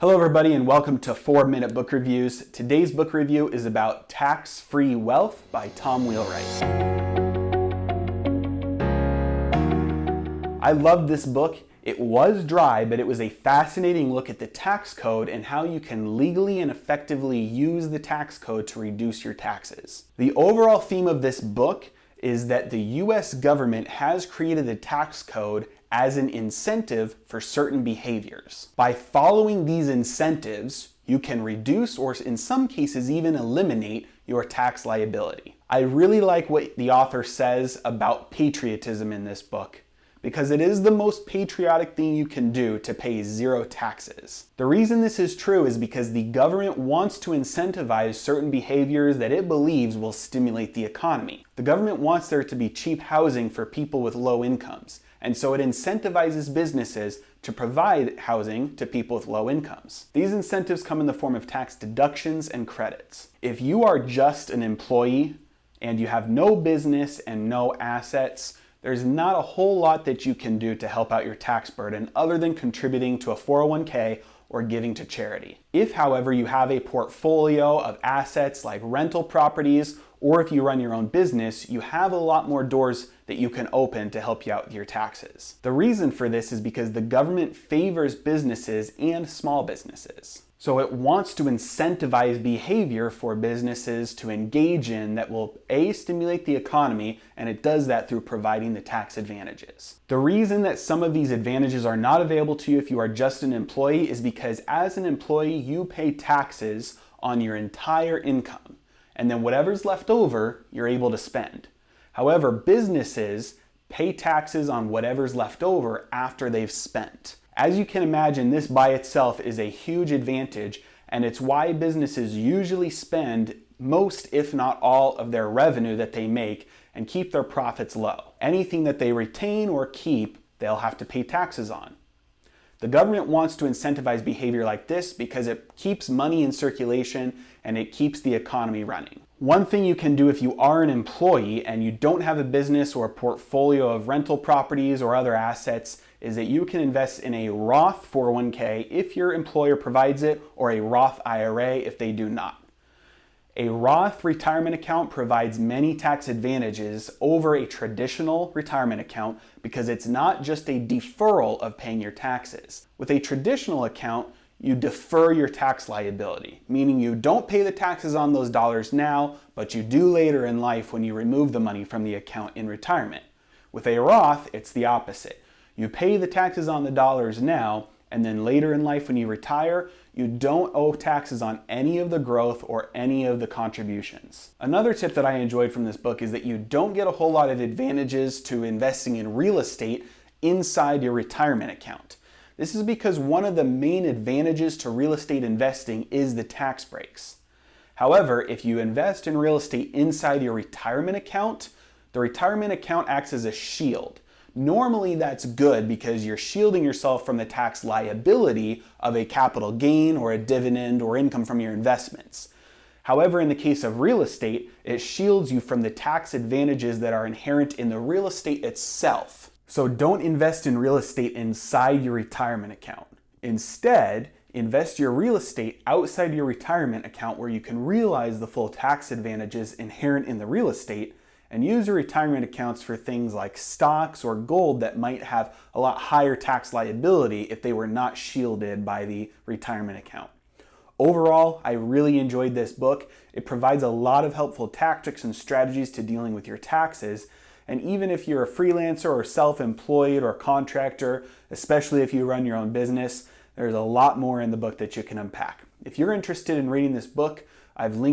Hello everybody and welcome to 4-Minute Book Reviews. Today's book review is about Tax-Free Wealth by Tom Wheelright. I loved this book. It was dry, but it was a fascinating look at the tax code and how you can legally and effectively use the tax code to reduce your taxes. The overall theme of this book is that the US government has created the tax code as an incentive for certain behaviors. By following these incentives, you can reduce or in some cases even eliminate your tax liability. I really like what the author says about patriotism in this book, because it is the most patriotic thing you can do to pay zero taxes. The reason this is true is because the government wants to incentivize certain behaviors that it believes will stimulate the economy. The government wants there to be cheap housing for people with low incomes, and so it incentivizes businesses to provide housing to people with low incomes. These incentives come in the form of tax deductions and credits. If you are just an employee and you have no business and no assets, there's not a whole lot that you can do to help out your tax burden other than contributing to a 401k or giving to charity. If, however, you have a portfolio of assets like rental properties, or if you run your own business, you have a lot more doors that you can open to help you out with your taxes. The reason for this is because the government favors businesses and small businesses. So it wants to incentivize behavior for businesses to engage in that will A, stimulate the economy, and it does that through providing the tax advantages. The reason that some of these advantages are not available to you if you are just an employee is because as an employee, you pay taxes on your entire income, and then whatever's left over, you're able to spend. However, businesses pay taxes on whatever's left over after they've spent. As you can imagine, this by itself is a huge advantage, and it's why businesses usually spend most, if not all, of their revenue that they make and keep their profits low. Anything that they retain or keep, they'll have to pay taxes on. The government wants to incentivize behavior like this because it keeps money in circulation and it keeps the economy running. One thing you can do if you are an employee and you don't have a business or a portfolio of rental properties or other assets is that you can invest in a Roth 401k if your employer provides it, or a Roth IRA if they do not. A Roth retirement account provides many tax advantages over a traditional retirement account because it's not just a deferral of paying your taxes. With a traditional account, you defer your tax liability, meaning you don't pay the taxes on those dollars now, but you do later in life when you remove the money from the account in retirement. With a Roth, it's the opposite. You pay the taxes on the dollars now, and then later in life when you retire, you don't owe taxes on any of the growth or any of the contributions. Another tip that I enjoyed from this book is that you don't get a whole lot of advantages to investing in real estate inside your retirement account. This is because one of the main advantages to real estate investing is the tax breaks. However, if you invest in real estate inside your retirement account, the retirement account acts as a shield. Normally that's good because you're shielding yourself from the tax liability of a capital gain or a dividend or income from your investments. However, in the case of real estate, it shields you from the tax advantages that are inherent in the real estate itself. So don't invest in real estate inside your retirement account. Instead, invest your real estate outside your retirement account where you can realize the full tax advantages inherent in the real estate, and use your retirement accounts for things like stocks or gold that might have a lot higher tax liability if they were not shielded by the retirement account. Overall, I really enjoyed this book. It provides a lot of helpful tactics and strategies to dealing with your taxes. And even if you're a freelancer or self-employed or contractor, especially if you run your own business, there's a lot more in the book that you can unpack. If you're interested in reading this book, I've linked